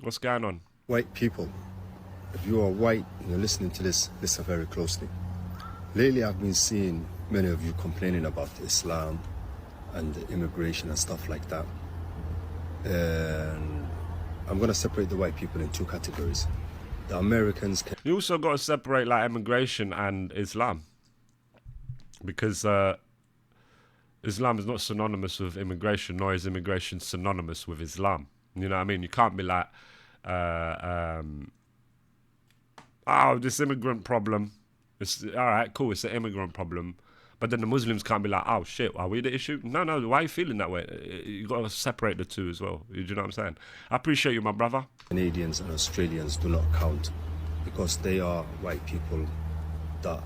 What's going on? White people, if you are white and you're listening to this, listen very closely. Lately, I've been seeing many of you complaining about Islam and immigration and stuff like that. And I'm going to separate the white people in two categories. The Americans can... You also got to separate like immigration and Islam, because Islam is not synonymous with immigration, nor is immigration synonymous with Islam. You know what I mean? You can't be like, oh, this immigrant problem. It's all right, cool. It's an immigrant problem, but then the Muslims can't be like, oh shit, are we the issue? No, why are you feeling that way? You got to separate the two as well. Do you know what I'm saying? I appreciate you, my brother. Canadians and Australians do not count because they are white people that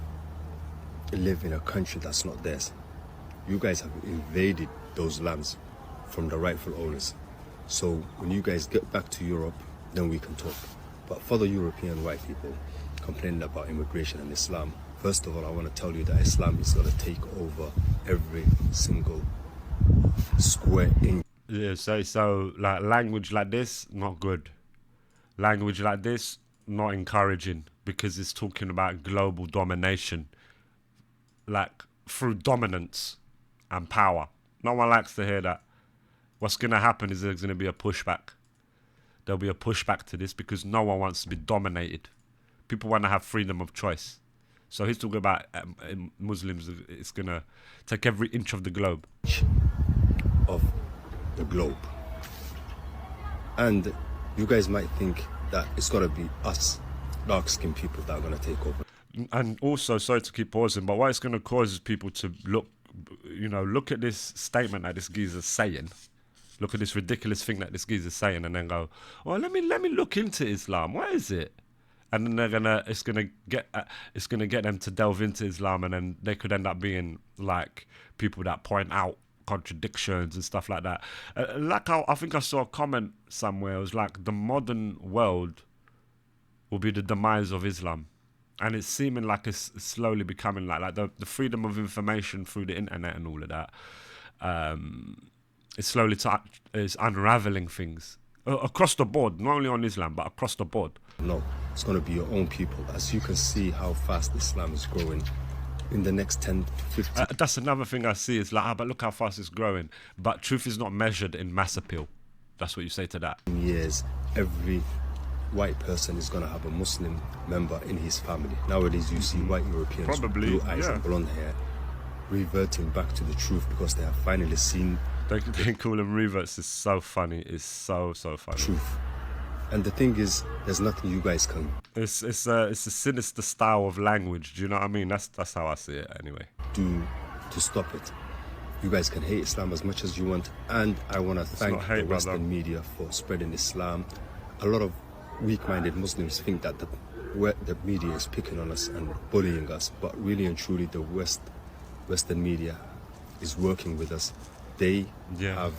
live in a country that's not theirs. You guys have invaded those lands from the rightful owners. So when you guys get back to Europe, then we can talk. But for the European white people complaining about immigration and Islam, first of all, I want to tell you that Islam is going to take over every single square inch. Yeah, so like language like this, not good. Language like this, not encouraging, because it's talking about global domination, like through dominance and power. No one likes to hear that. What's going to happen is there's going to be a pushback. There'll be a pushback to this because no one wants to be dominated. People want to have freedom of choice. So he's talking about Muslims. It's going to take every inch of the globe. Of the globe. And you guys might think that it's got to be us, dark-skinned people, that are going to take over. And also, sorry to keep pausing, but what it's going to cause is people to look at this statement that this geezer's saying. Look at this ridiculous thing that this geezer's saying, and then go, "Oh, let me look into Islam. What is it?" And then it's gonna get them to delve into Islam, and then they could end up being like people that point out contradictions and stuff like that. Like how I think I saw a comment somewhere. It was like the modern world will be the demise of Islam. And it's seeming like it's slowly becoming like the freedom of information through the internet and all of that. It's slowly is unraveling things across the board, not only on Islam, but across the board. No, it's going to be your own people. As you can see how fast Islam is growing in the next 10 to 15. That's another thing I see is like, but look how fast it's growing. But truth is not measured in mass appeal. That's what you say to that. Years, every white person is going to have a Muslim member in his family. Nowadays, you see white Europeans with blue eyes and blonde hair reverting back to the truth because they have finally seen. They call them reverts. It's so funny. It's so funny. Truth. And the thing is, there's nothing you guys can. It's a sinister style of language. Do you know what I mean? That's how I see it anyway. Do to stop it. You guys can hate Islam as much as you want, and I want to thank the Western media for spreading Islam. A lot of weak-minded Muslims think that the media is picking on us and bullying us, but really and truly the Western media is working with us. They have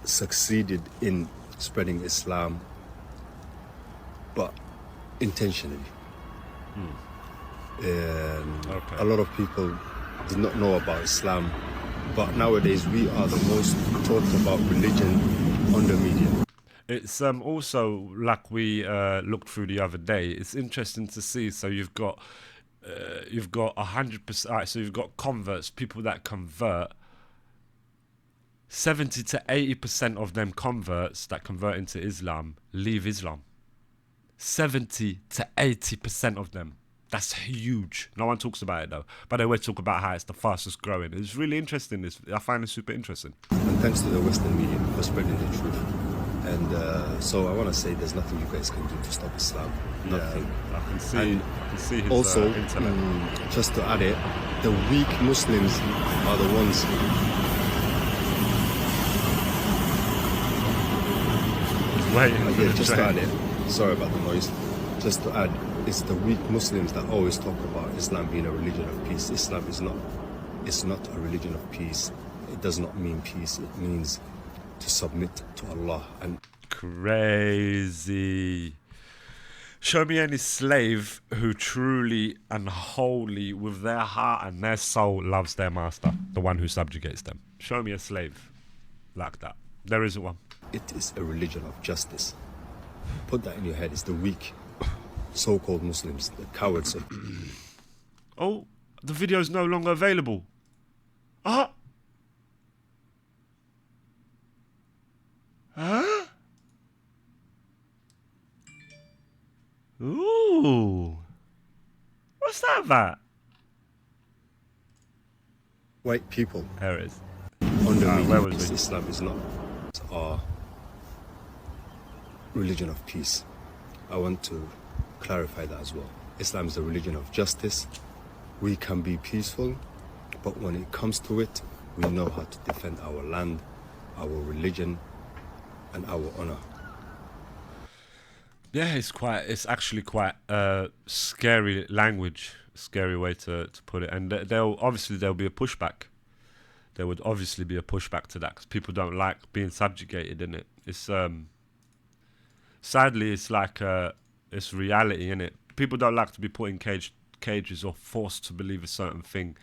succeeded in spreading Islam, but intentionally. A lot of people did not know about Islam, but nowadays we are the most talked about religion on the media. It's also like we looked through the other day. It's interesting to see. So you've got 100%. Right, so you've got converts, people that convert. 70 to 80% of them converts that convert into Islam leave Islam. 70 to 80% of them. That's huge. No one talks about it though. But they always talk about how it's the fastest growing. It's really interesting. I find it super interesting. And thanks to the Western media for spreading the truth. And so I want to say there's nothing you guys can do to stop Islam. Nothing. I can see his also, intellect. Just to add it, the weak Muslims are the ones. Just to add it. Sorry about the noise. Just to add, it's the weak Muslims that always talk about Islam being a religion of peace. Islam is not. It's not a religion of peace. It does not mean peace. It means to submit to Allah. And crazy. Show me any slave who truly and wholly with their heart and their soul loves their master, the one who subjugates them. Show me a slave like that. There isn't one. it is a religion of justice. Put that in your head. It's the weak, so-called Muslims, the cowards of... Oh, the video is no longer available. Ah. Huh? Ooh. What's that about? white people. There it is. On the where Middle was East, we? Islam is not our religion of peace. I want to clarify that as well. Islam is a religion of justice. We can be peaceful, but when it comes to it, we know how to defend our land, our religion, and our honor. Yeah, it's actually quite scary language, scary way to put it. And there'll be a pushback. There would obviously be a pushback to that because people don't like being subjugated in it. It's sadly it's like it's reality in it. People don't like to be put in cages or forced to believe a certain thing.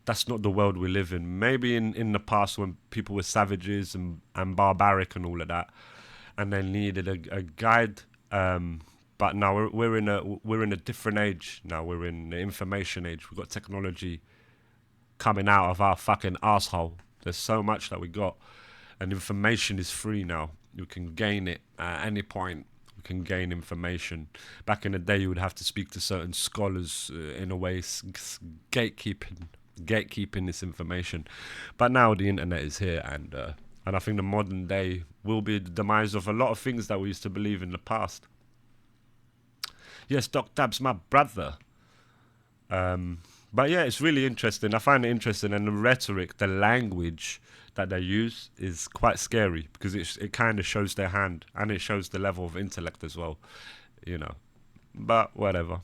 That's not the world we live in. Maybe in the past when people were savages and barbaric and all of that, and they needed a guide. But now we're in a different age. Now we're in the information age. We've got technology coming out of our fucking asshole. There's so much that we got, and information is free now. You can gain it at any point. You can gain information. Back in the day, you would have to speak to certain scholars in a way, gatekeeping this information. But now the internet is here, and I think the modern day will be the demise of a lot of things that we used to believe in the past. Yes, Doc Dab's my brother. But yeah, it's really interesting. I find it interesting, and the rhetoric, the language that they use is quite scary because it kind of shows their hand and it shows the level of intellect as well, you know. But whatever.